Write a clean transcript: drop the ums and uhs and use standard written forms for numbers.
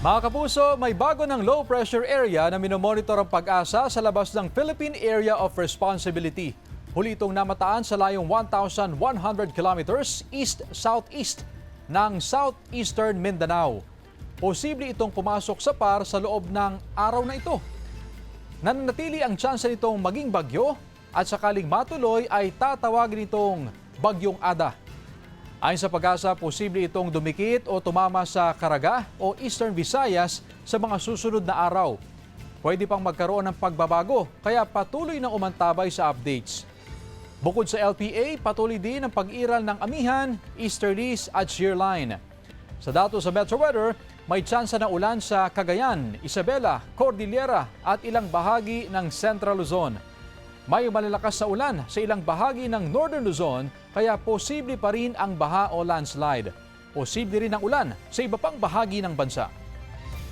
Mga kapuso, may bago ng low pressure area na minomonitor ang pag-asa sa labas ng Philippine Area of Responsibility. Huli itong namataan sa layong 1,100 kilometers east-southeast ng southeastern Mindanao. Posible itong pumasok sa PAR sa loob ng araw na ito. Nananatili ang tsansa nitong maging bagyo at sakaling matuloy ay tatawagin itong Bagyong Ada. Ayon sa pag-asa, posible itong dumikit o tumama sa Caraga o Eastern Visayas sa mga susunod na araw. Pwede pang magkaroon ng pagbabago, kaya patuloy nang umantabay sa updates. Bukod sa LPA, patuloy din ang pag-iral ng amihan, easterlies at shear line. Sa datos sa Metro Weather, may tsansa ng ulan sa Cagayan, Isabela, Cordillera at ilang bahagi ng Central Luzon. May malalakas na ulan sa ilang bahagi ng Northern Luzon, kaya posible pa rin ang baha o landslide. Posible rin ang ulan sa iba pang bahagi ng bansa.